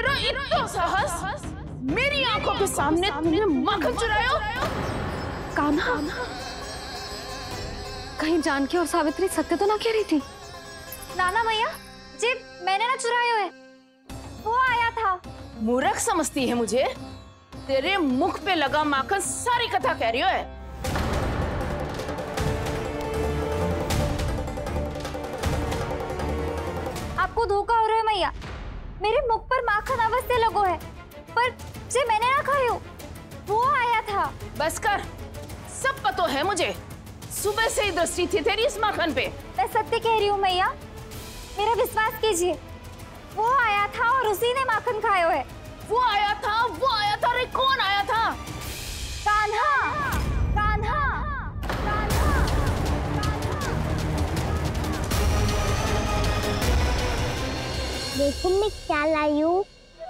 तेरा इतना साहस, मेरी आंखों के सामने तुमने माखन चुरायो। कान्हा, कहीं जानकी और सावित्री सत्य तो ना कह रही थी? नाना मैया जी, मैंने ना चुरायो है, वो आया था। मूर्ख समझती है मुझे? तेरे मुख पे लगा माखन सारी कथा कह रही है। आपको धोखा हो रहा है मैया, मेरे मुख पर माखन अवश्य लगो है, पर जे मैंने ना खायो, वो आया था। बस कर, सब पता है मुझे। सुबह से ही दृष्टि थी तेरी इस माखन पे। मैं सत्य कह रही हूँ मैया, मेरा विश्वास कीजिए। वो आया था और उसी ने माखन खायो है। वो आया था, वो आया था। अरे कौन आया था? कान्हा, कान्हा, कान्हा। देखो मैं क्या लाई हूँ।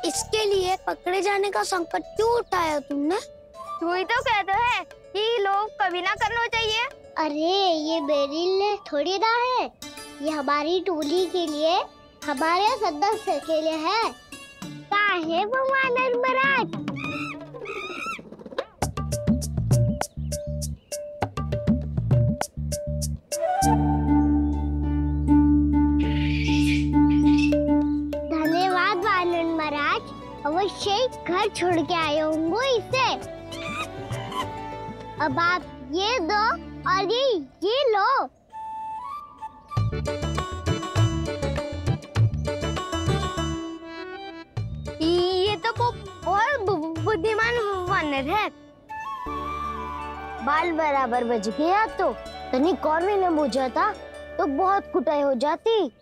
इसके लिए पकड़े जाने का संकट क्यों उठाया तुमने? वही तो कहते हैं कि लोग कभी ना करना चाहिए। अरे ये मेरे लिए थोड़ी ना है, ये हमारी टोली के लिए, हमारे सदस्य के लिए है। कहाँ है वो वानर महाराज? धन्यवाद वानर महाराज, अवश्य घर छोड़ के आए होंगे इसे। अब आप ये दो और ये लो। ये तो बहुत बुद्धिमान वानर है। बाल बराबर बज गया तो तनिक और भी न बुझा था तो बहुत कुटाई हो जाती।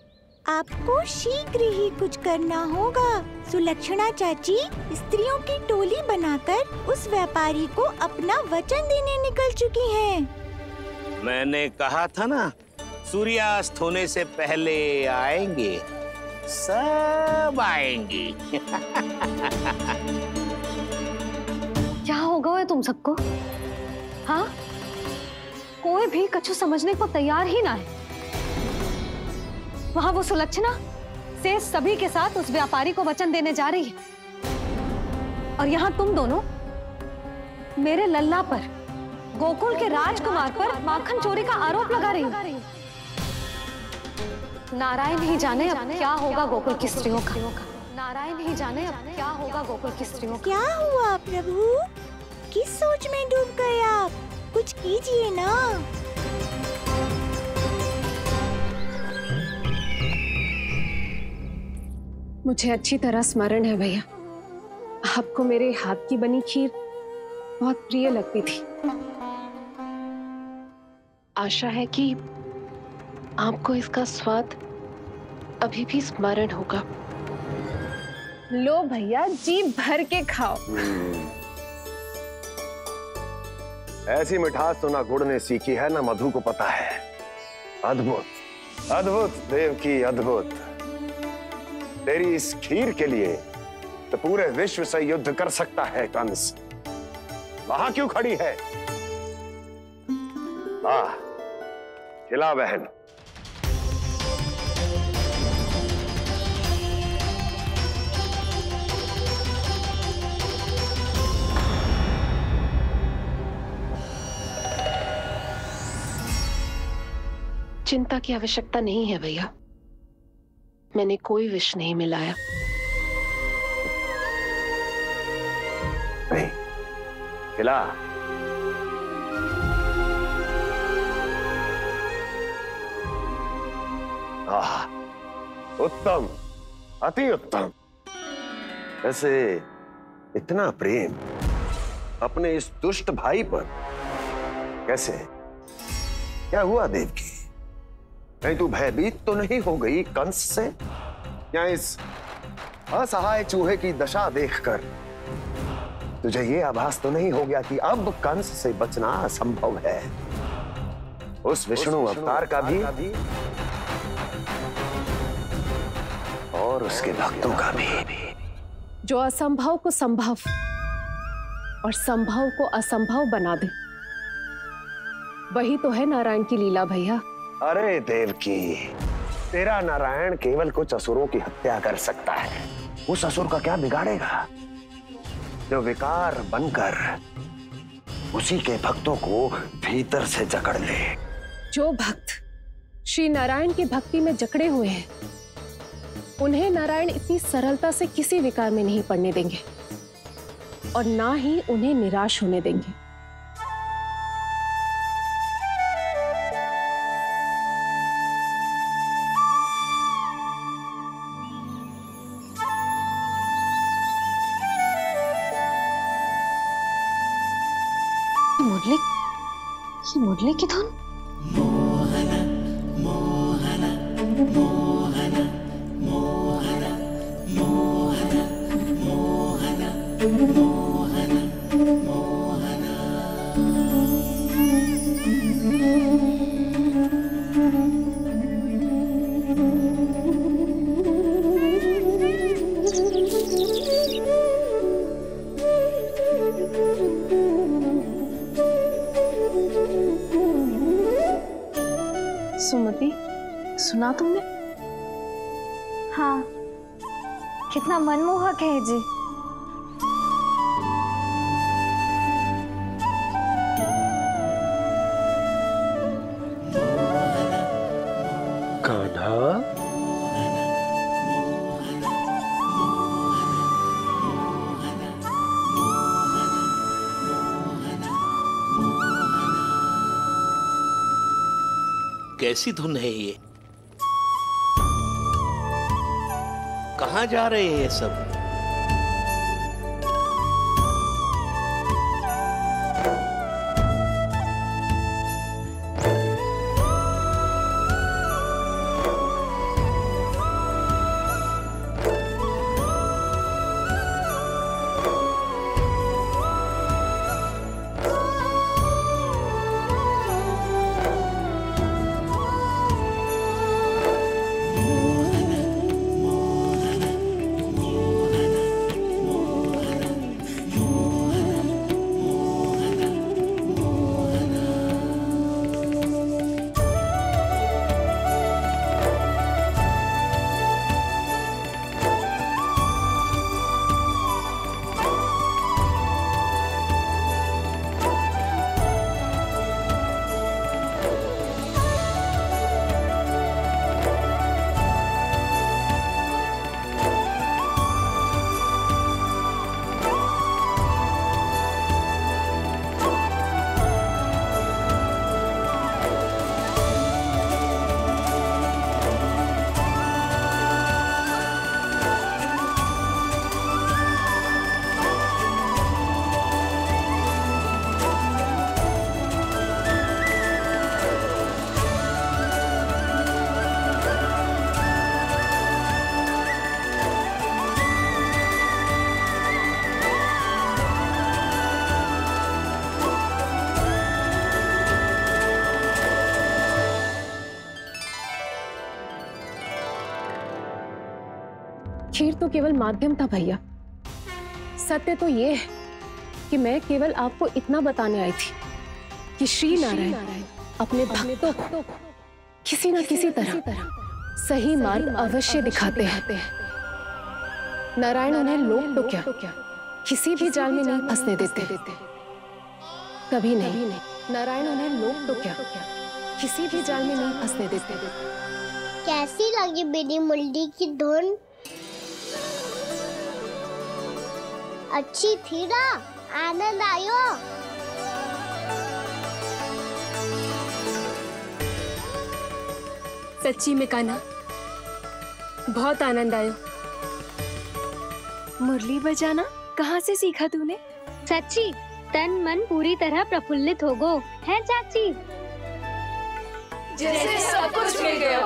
आपको शीघ्र ही कुछ करना होगा। सुलक्षणा चाची स्त्रियों की टोली बनाकर उस व्यापारी को अपना वचन देने निकल चुकी हैं। मैंने कहा था ना, सूर्यास्त होने से पहले आएंगे, सब आएंगे। क्या होगा है तुम सबको? हाँ, कोई भी कछु समझने को तैयार ही ना है। वहां वो सुलक्षणा से सभी के साथ उस व्यापारी को वचन देने जा रही है, और यहाँ तुम दोनों मेरे लल्ला पर, गोकुल के राजकुमार पर माखन चोरी का आरोप लगा रही हो। नारायण ही जाने अब क्या होगा गोकुल की स्त्रियों का। नारायण ही जाने अब क्या होगा गोकुल की स्त्रियों का। क्या हुआ प्रभु? किस सोच में डूब गए आप? कुछ कीजिए ना। मुझे अच्छी तरह स्मरण है भैया, आपको मेरे हाथ की बनी खीर बहुत प्रिय लगती थी। आशा है कि आपको इसका स्वाद अभी भी स्मरण होगा। लो भैया, जी भर के खाओ। ऐसी मिठास तो ना गुड़ ने सीखी है ना मधु को पता है। अद्भुत, अद्भुत देवकी, अद्भुत। तेरी इस खीर के लिए तो पूरे विश्व से युद्ध कर सकता है कंस। वहां क्यों खड़ी है? खिला बहन। चिंता की आवश्यकता नहीं है भैया, मैंने कोई विष नहीं मिलाया। नहीं, खिला। उत्तम, अति उत्तम। वैसे इतना प्रेम अपने इस दुष्ट भाई पर कैसे? क्या हुआ देवकी? कहीं तू भयभीत तो नहीं हो गई कंस से? या इस असहाय चूहे की दशा देखकर तुझे ये आभास तो नहीं हो गया कि अब कंस से बचना असंभव है? उस विष्णु अवतार का भी और उसके भक्तों का भी। जो असंभव को संभव और संभव को असंभव बना दे, वही तो है नारायण की लीला भैया। अरे देवकी, तेरा नारायण केवल कुछ असुरों की हत्या कर सकता है। उस असुर का क्या बिगाड़ेगा जो विकार बनकर उसी के भक्तों को भीतर से जकड़ ले। जो भक्त श्री नारायण की भक्ति में जकड़े हुए हैं, उन्हें नारायण इतनी सरलता से किसी विकार में नहीं पड़ने देंगे और ना ही उन्हें निराश होने देंगे। मुरली की धुन। सुमति, सुना तुमने? हाँ, कितना मनमोहक है जी। कान्हा, कैसी धुन है ये? कहाँ जा रहे हैं सब? खीर तो केवल माध्यम था भैया। सत्य तो ये है कि मैं केवल आपको इतना बताने आई थी कि श्री नारायण अपने भक्तों को किसी न किसी तरह सही मार्ग अवश्य दिखाते हैं। नारायण उन्हें लोक तो क्या किसी भी जाल में नहीं फंसने देते, कभी नहीं। नारायण उन्हें लोक तो क्या किसी भी जाल में नहीं फंसने देते। कैसी लगी मेरी मुरली की धुन? अच्छी थी ना? आनंद आयो? सच्ची में कान्हा, बहुत आनंद आयो। मुरली बजाना कहाँ से सीखा तूने? सच्ची तन मन पूरी तरह प्रफुल्लित हो गो है चाची। जैसे सब कुछ मिल गया।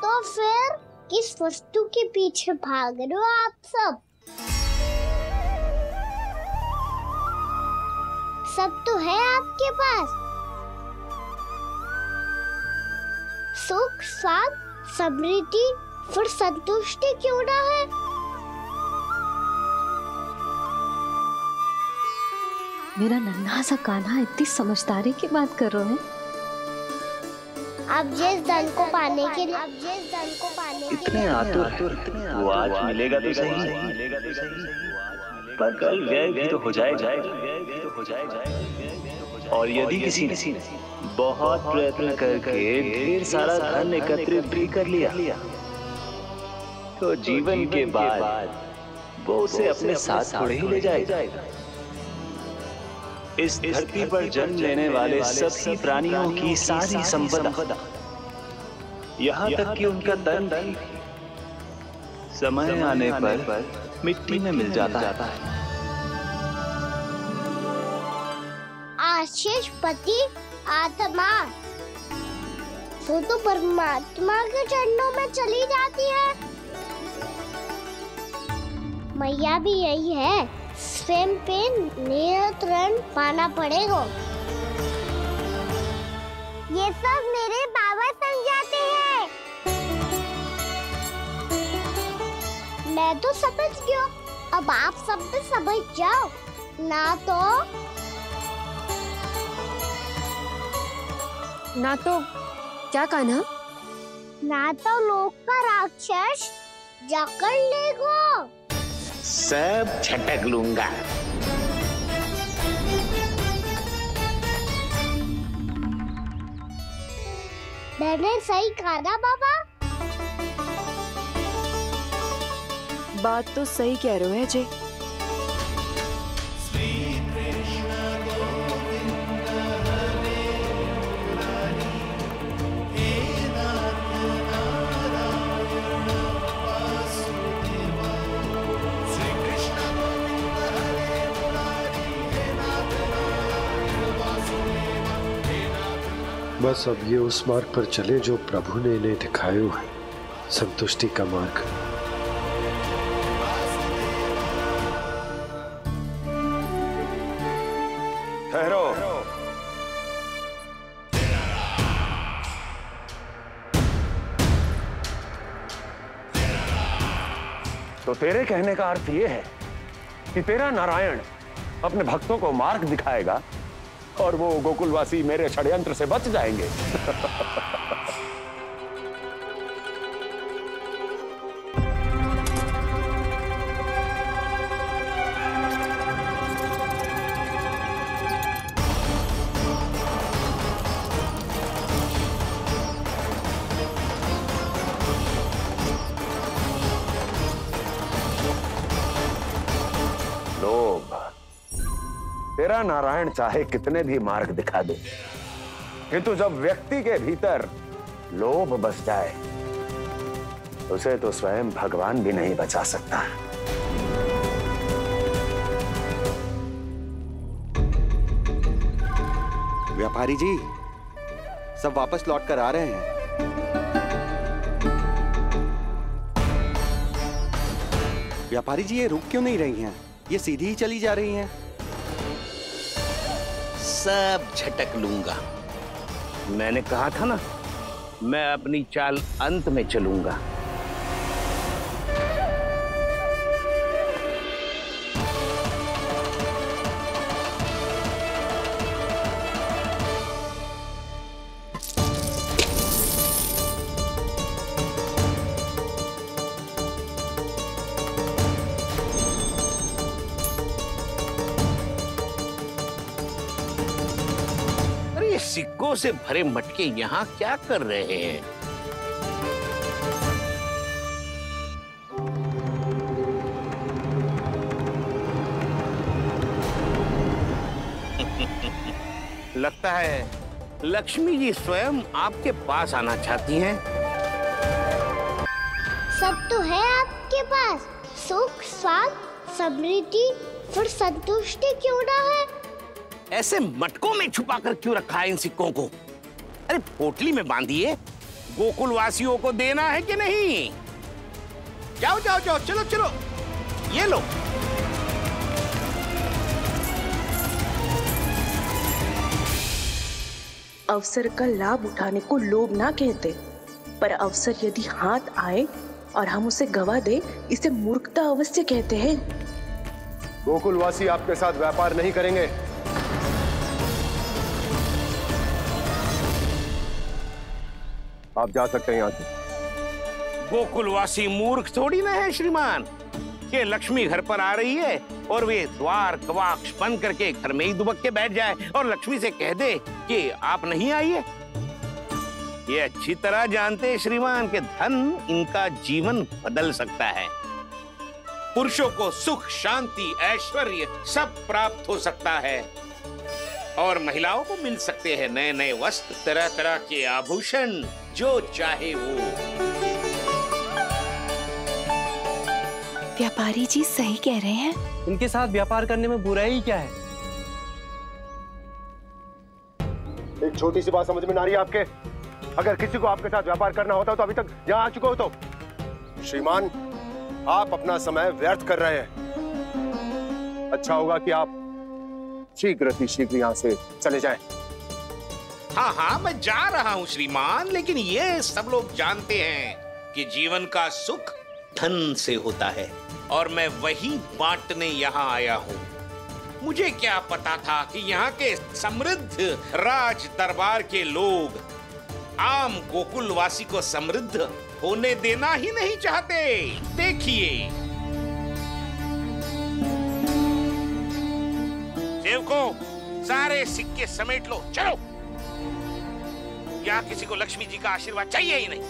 तो फिर किस वस्तु के पीछे भाग रहे हो आप सब? सब तो है आपके पास। सुख, स्वाद, समृद्धि, फिर संतुष्टि क्यों ना है? मेरा नन्हा सा कान्हा इतनी समझदारी की बात कर रहे हैं। अब जिस धन को पाने के लिए इतने आतुर वो आज मिलेगा तो सही, पर कल व्यय भी तो हो जाएगा। और यदि किसी ने बहुत प्रयत्न करके ढेर सारा धन एकत्रित भी कर लिया, तो जीवन के बाद वो उसे अपने साथ थोड़े ही ले जाएगा। इस धरती पर जन्म लेने वाले सभी प्राणियों की सारी संपदा, यहाँ तक कि उनका तन भी समय आने पर मिट्टी में मिल जाता है। आशीष पति आत्मा वो तो परमात्मा के चरणों में चली जाती है। मैया भी यही है, स्वयं पे नियंत्रण पाना पड़ेगा। ये सब मेरे बाबा समझाते हैं। मैं तो समझ गया, अब आप सब भी समझ जाओ ना तो क्या कहना? ना तो लोक का राक्षस जकड़ लेगा। सब झटक लूंगा। मैंने सही कहा ना बाबा? बात तो सही कह रहे हो अजय। बस अब ये उस मार्ग पर चले जो प्रभु ने इन्हें दिखाया है, संतुष्टि का मार्ग। ठहरो। तो तेरे कहने का अर्थ ये है कि तेरा नारायण अपने भक्तों को मार्ग दिखाएगा और वो गोकुलवासी मेरे षड्यंत्र से बच जाएंगे। लोभ। तेरा नारायण चाहे कितने भी मार्ग दिखा दे, किंतु जब व्यक्ति के भीतर लोभ बस जाए, उसे तो स्वयं भगवान भी नहीं बचा सकता। व्यापारी जी, सब वापस लौट कर आ रहे हैं। व्यापारी जी, ये रुक क्यों नहीं रही हैं? ये सीधी ही चली जा रही हैं। सब झटक लूंगा। मैंने कहा था ना, मैं अपनी चाल अंत में चलूंगा। सिक्कों से भरे मटके यहाँ क्या कर रहे हैं? लगता है लक्ष्मी जी स्वयं आपके पास आना चाहती हैं। सब तो है आपके पास, सुख, स्वाद, समृद्धि, फिर संतुष्टि क्यों ना है? ऐसे मटकों में छुपाकर क्यों रखा है इन सिक्कों को? अरे पोटली में बांधिए, गोकुल वासियों को देना है कि नहीं? जाओ जाओ जाओ, चलो चलो, ये लो। अवसर का लाभ उठाने को लोभ ना कहते, पर अवसर यदि हाथ आए और हम उसे गवा दे, इसे मूर्खता अवश्य कहते हैं। गोकुलवासी आपके साथ व्यापार नहीं करेंगे। आप जा सकते हैं यहाँ से। गोकुलवासी मूर्ख थोड़ी ना है श्रीमान कि लक्ष्मी घर पर आ रही है और वे द्वार कवाक्ष बंद करके घर में ही दुबक के बैठ जाए और लक्ष्मी से कह दे कि आप नहीं आइए। ये अच्छी तरह जानते हैं श्रीमान कि धन इनका जीवन बदल सकता है। पुरुषों को सुख, शांति, ऐश्वर्य सब प्राप्त हो सकता है और महिलाओं को मिल सकते हैं नए नए वस्त्र, तरह तरह के आभूषण, जो चाहे वो। व्यापारी जी सही कह रहे हैं। उनके साथ व्यापार करने में बुराई क्या है? एक छोटी सी बात समझ में ना आ रही है आपके? अगर किसी को आपके साथ व्यापार करना होता तो अभी तक यहाँ आ चुके हो। तो श्रीमान, आप अपना समय व्यर्थ कर रहे हैं। अच्छा होगा कि आप शीघ्र यहाँ से चले जाएं। हाँ हाँ, मैं जा रहा हूँ श्रीमान, लेकिन ये सब लोग जानते हैं कि जीवन का सुख धन से होता है और मैं वही बांटने यहाँ आया हूँ। मुझे क्या पता था कि यहाँ के समृद्ध राज दरबार के लोग आम गोकुलवासी को समृद्ध होने देना ही नहीं चाहते। देखिए सेवकों, सारे सिक्के समेट लो, चलो। यहाँ किसी को लक्ष्मी जी का आशीर्वाद चाहिए ही नहीं।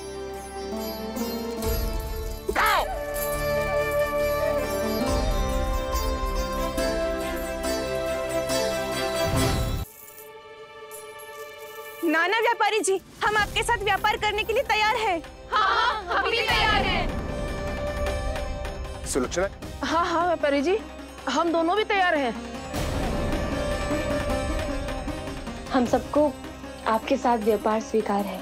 उठाओ। नाना व्यापारी जी, हम आपके साथ व्यापार करने के लिए तैयार हैं। हाँ, हम भी तैयार हैं। सुलक्षणा? हाँ हाँ व्यापारी जी, हम दोनों भी तैयार हैं। हम सबको आपके साथ व्यापार स्वीकार है।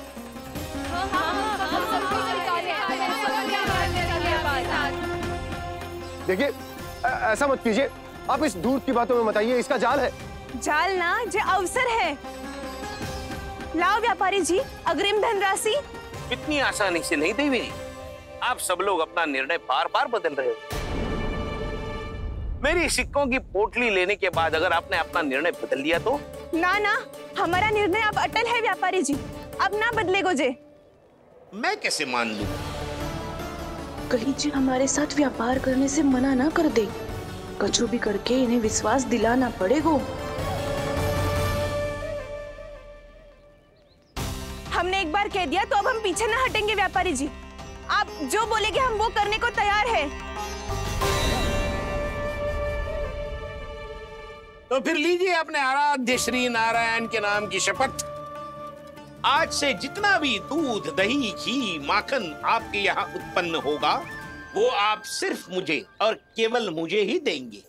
देखिए, ऐसा मत कीजिए। आप इस दूध की बातों में बताइए, इसका जाल है। जाल ना, जो अवसर है। लाओ व्यापारी जी, अग्रिम धनराशि। इतनी आसानी से नहीं देवी जी। आप सब लोग अपना निर्णय बार बार बदल रहे हो। मेरी सिक्कों की पोटली लेने के बाद अगर आपने अपना निर्णय बदल लिया तो? ना ना, हमारा निर्णय अब अटल है व्यापारी जी, अब ना बदलेगो जे। मैं कैसे मान लूं? कहीं जी हमारे साथ व्यापार करने से मना ना कर दे। कछु भी करके इन्हें विश्वास दिलाना पड़ेगा। हमने एक बार कह दिया तो अब हम पीछे ना हटेंगे व्यापारी जी। आप जो बोलेंगे हम वो करने को तैयार है। तो फिर लीजिए अपने आराध्य श्री नारायण के नाम की शपथ। आज से जितना भी दूध, दही, घी, माखन आपके यहाँ उत्पन्न होगा वो आप सिर्फ मुझे और केवल मुझे ही देंगे।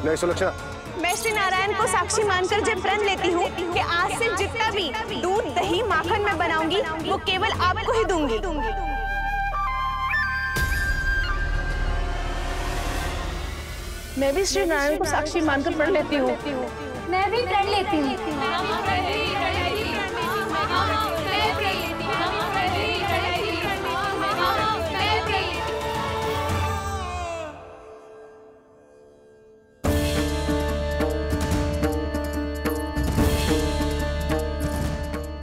नहीं सुलक्षणा, मैं श्री नारायण को साक्षी मानकर जब प्रण लेती हूँ कि आज से जितना भी दूध, दही, माखन मैं बनाऊंगी वो केवल आपको ही दूंगी। मैं भी श्री नारायण को साक्षी मानकर प्रण लेती हूँ। मैं भी प्रण लेती हूँ।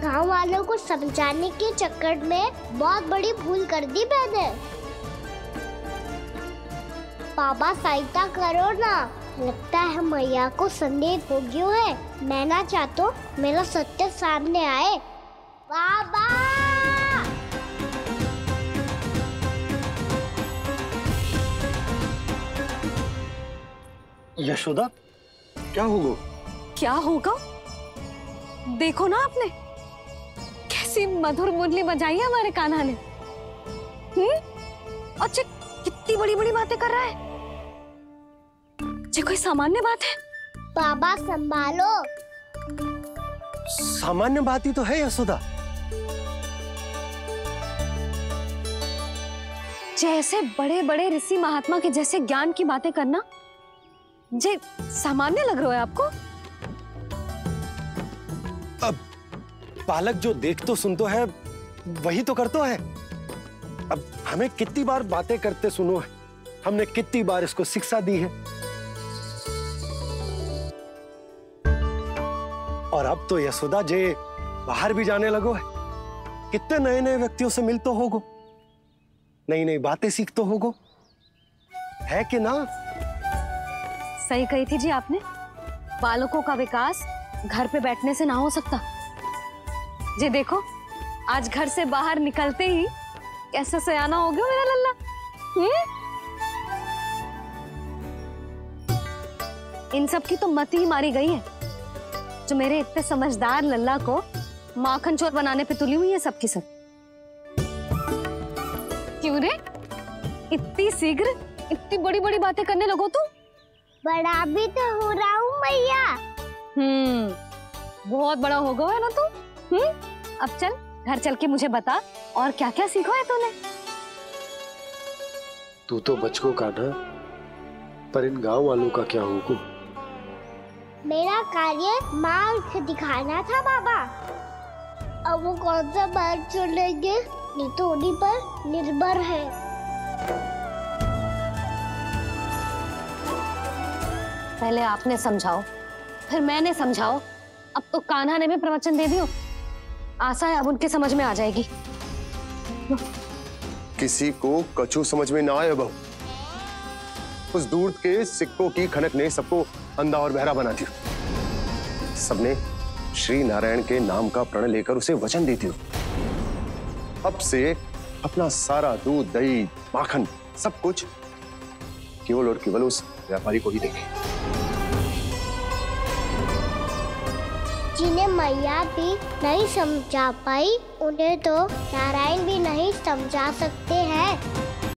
गांव वालों को समझाने के चक्कर में बहुत बड़ी भूल कर दी मैंने। बाबा सहायता करो ना। लगता है मैया को संदेह हो गया है। मैं ना चाहता मेरा सत्य सामने आए। बाबा! यशोदा, क्या होगा? क्या होगा? देखो ना आपने कैसी मधुर मुरली बजाई है हमारे कान्हा ने। अच्छा, कितनी बड़ी बड़ी बातें कर रहा है। ये कोई सामान्य बात है? बाबा संभालो। सामान्य बात ही तो है यशोदा। जैसे बड़े बड़े ऋषि महात्मा के जैसे ज्ञान की बातें करना जे सामान्य लग रहा है आपको? अब बालक जो देख तो सुन तो है वही तो कर तो है। अब हमें कितनी बार बातें करते सुनो है, हमने कितनी बार इसको शिक्षा दी है। और अब तो यशोदा जे बाहर भी जाने लगो है। कितने नए नए व्यक्तियों से मिल तो होगो, नई नई बातें सीख तो होगो, है कि ना? सही कही थी जी आपने। बालकों का विकास घर पे बैठने से ना हो सकता। जी देखो, आज घर से बाहर निकलते ही कैसा सयाना हो गया मेरा लल्ला। इन सब की तो मत ही मारी गई है, जो मेरे इतने समझदार लल्ला को माखन चोर बनाने पे तुली हुई है सबकी सब। क्यों रे, इतनी शीघ्र इतनी बड़ी बड़ी बातें करने लगो तू? बड़ा भी तो हो रहा हूँ मैया। बहुत बड़ा हो गया है ना तू। अब चल घर चल के मुझे बता और क्या क्या सीखा है तूने। तू तो बचको कान्हा, पर इन गांव वालों का क्या होगा? मेरा कार्य मार्ग दिखाना था बाबा। अब वो कौन सा मार्ग चुनेंगे ये तो उन्हीं पर निर्भर है। पहले आपने समझाओ, फिर मैंने समझाओ, अब तो कान्हा ने भी प्रवचन दे दियो। आशा है अब उनके समझ में आ जाएगी। किसी को कछु समझ में ना आए बहू। उस दूर के सिक्कों की खनक ने सबको अंधा और बहरा बना दिया। सबने श्री नारायण के नाम का प्रण लेकर उसे वचन दी थी। अब से अपना सारा दूध, दही, माखन सब कुछ केवल और केवल उस व्यापारी को ही देंगे। जिन्हें मैया भी नहीं समझा पाई, उन्हें तो नारायण भी नहीं समझा सकते हैं।